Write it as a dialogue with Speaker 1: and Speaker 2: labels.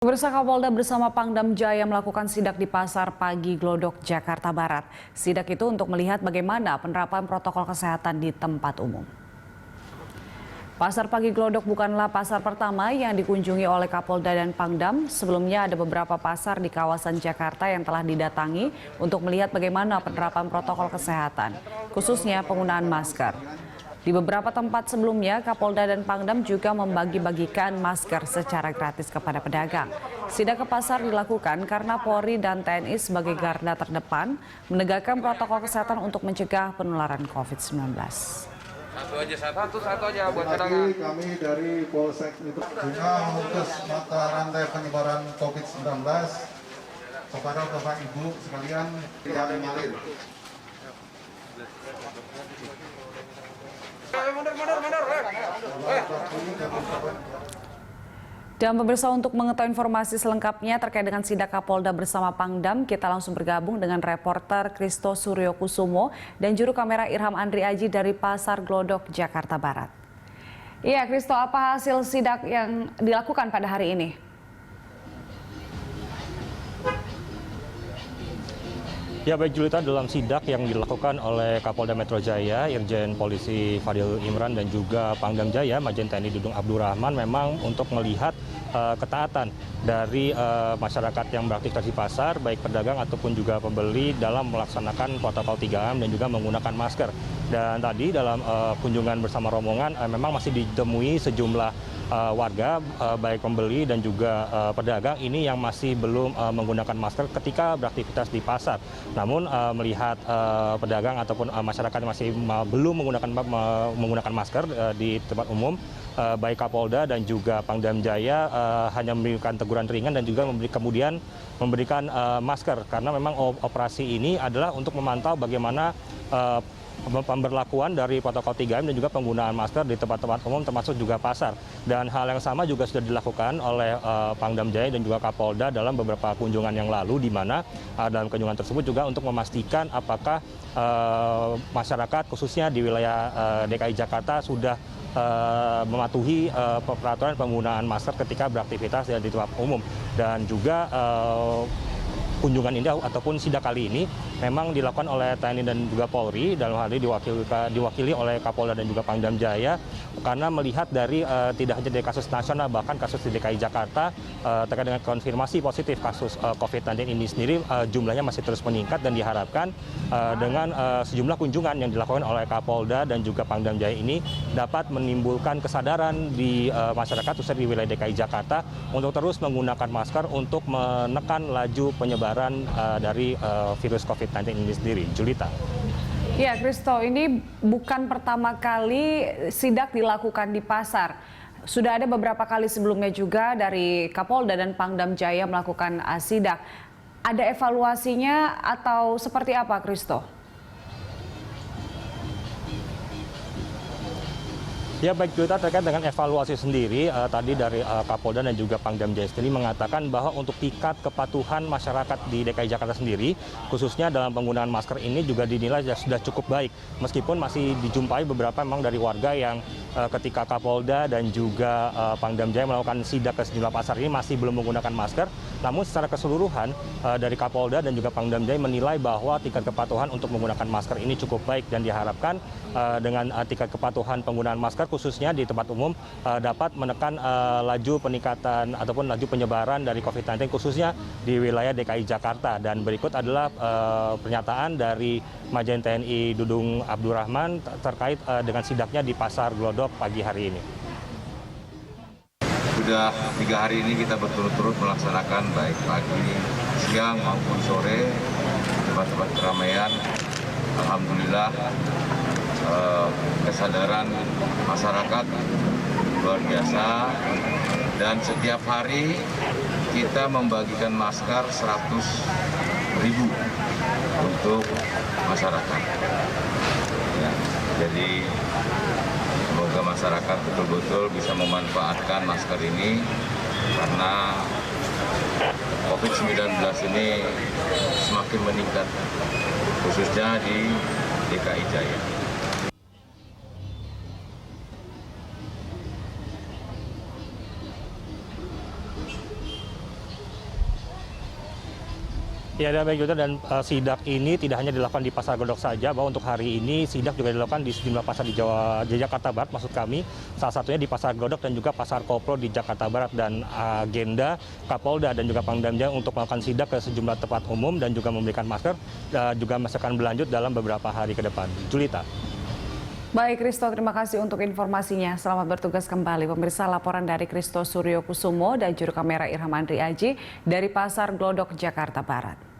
Speaker 1: Pemirsa, Kapolda bersama Pangdam Jaya melakukan sidak di Pasar Pagi Glodok, Jakarta Barat. Sidak itu untuk melihat bagaimana penerapan protokol kesehatan di tempat umum. Pasar Pagi Glodok bukanlah pasar pertama yang dikunjungi oleh Kapolda dan Pangdam. Sebelumnya ada beberapa pasar di kawasan Jakarta yang telah didatangi untuk melihat bagaimana penerapan protokol kesehatan, khususnya penggunaan masker. Di beberapa tempat sebelumnya, Kapolda dan Pangdam juga membagi-bagikan masker secara gratis kepada pedagang. Sidak ke pasar dilakukan karena Polri dan TNI sebagai garda terdepan menegakkan protokol kesehatan untuk mencegah penularan COVID-19.
Speaker 2: Satu aja buat pedagang.
Speaker 3: Kami dari Polsek itu guna memutus mata rantai penyebaran COVID-19 kepada Bapak Ibu sekalian yang mengalir.
Speaker 1: Dan pemirsa, untuk mengetahui informasi selengkapnya terkait dengan sidak Kapolda bersama Pangdam, kita langsung bergabung dengan reporter Kristo Suryokusumo dan juru kamera Irham Andri Aji dari Pasar Glodok, Jakarta Barat. Iya, Kristo, apa hasil sidak yang dilakukan pada hari ini?
Speaker 4: Ya baik Julita, dalam sidak yang dilakukan oleh Kapolda Metro Jaya, Irjen Polisi Fadil Imran dan juga Pangdam Jaya, Majen TNI Dudung Abdurrahman memang untuk melihat ketaatan dari masyarakat yang beraktivitas di pasar, baik pedagang ataupun juga pembeli dalam melaksanakan protokol 3M dan juga menggunakan masker. Dan tadi dalam kunjungan bersama rombongan memang masih ditemui sejumlah warga, baik pembeli dan juga pedagang ini yang masih belum menggunakan masker ketika beraktivitas di pasar. Namun melihat pedagang ataupun masyarakat masih belum menggunakan masker di tempat umum, baik Kapolda dan juga Pangdam Jaya hanya memberikan teguran ringan dan juga kemudian memberikan masker, karena memang operasi ini adalah untuk memantau bagaimana pemberlakuan dari protokol 3M dan juga penggunaan masker di tempat-tempat umum termasuk juga pasar. Dan hal yang sama juga sudah dilakukan oleh Pangdam Jaya dan juga Kapolda dalam beberapa kunjungan yang lalu, di mana dalam kunjungan tersebut juga untuk memastikan apakah masyarakat khususnya di wilayah DKI Jakarta sudah mematuhi peraturan penggunaan masker ketika beraktivitas di tempat umum. Dan juga kunjungan ini ataupun sidak kali ini memang dilakukan oleh TNI dan juga Polri, dalam hal ini diwakili oleh Kapolda dan juga Pangdam Jaya, karena melihat dari tidak hanya dari kasus nasional, bahkan kasus di DKI Jakarta terkait dengan konfirmasi positif kasus COVID-19 ini sendiri jumlahnya masih terus meningkat, dan diharapkan dengan sejumlah kunjungan yang dilakukan oleh Kapolda dan juga Pangdam Jaya ini dapat menimbulkan kesadaran di masyarakat khususnya di wilayah DKI Jakarta untuk terus menggunakan masker untuk menekan laju penyebaran dari virus COVID-19 ini sendiri. Julita.
Speaker 1: Ya, Kristo, ini bukan pertama kali sidak dilakukan di pasar. Sudah ada beberapa kali sebelumnya juga dari Kapolda dan Pangdam Jaya melakukan sidak. Ada evaluasinya atau seperti apa, Kristo?
Speaker 4: Ya baik Julita, terkait dengan evaluasi sendiri, tadi dari Kapolda dan juga Pangdam Jaya sendiri mengatakan bahwa untuk tingkat kepatuhan masyarakat di DKI Jakarta sendiri, khususnya dalam penggunaan masker ini juga dinilai sudah cukup baik. Meskipun masih dijumpai beberapa memang dari warga yang ketika Kapolda dan juga Pangdam Jaya melakukan sidak ke sejumlah pasar ini masih belum menggunakan masker. Namun secara keseluruhan dari Kapolda dan juga Pangdam Jaya menilai bahwa tingkat kepatuhan untuk menggunakan masker ini cukup baik, dan diharapkan dengan tingkat kepatuhan penggunaan masker khususnya di tempat umum dapat menekan laju peningkatan ataupun laju penyebaran dari COVID-19 khususnya di wilayah DKI Jakarta. Dan berikut adalah pernyataan dari Majen TNI Dudung Abdurrahman terkait dengan sidaknya di Pasar Glodok pagi hari ini.
Speaker 2: Sudah 3 hari ini kita berturut-turut melaksanakan baik pagi, siang maupun sore tempat-tempat keramaian. Alhamdulillah kesadaran masyarakat luar biasa, dan setiap hari kita membagikan masker 100.000 untuk masyarakat. Ya, jadi semoga masyarakat betul-betul bisa memanfaatkan masker ini, karena COVID-19 ini semakin meningkat, khususnya di DKI Jaya.
Speaker 4: Ya, dan baik Julita, dan sidak ini tidak hanya dilakukan di Pasar Glodok saja, bahwa untuk hari ini sidak juga dilakukan di sejumlah pasar di Jakarta Barat, maksud kami, salah satunya di Pasar Glodok dan juga Pasar Koplo di Jakarta Barat, dan agenda Kapolda dan juga Pangdam Jaya untuk melakukan sidak ke sejumlah tempat umum dan juga memberikan masker, juga masih akan berlanjut dalam beberapa hari ke depan. Julita.
Speaker 1: Baik, Kristo, terima kasih untuk informasinya. Selamat bertugas kembali. Pemirsa, laporan dari Kristo Suryo Kusumo dan juru kamera Irham Andri Aji dari Pasar Glodok, Jakarta Barat.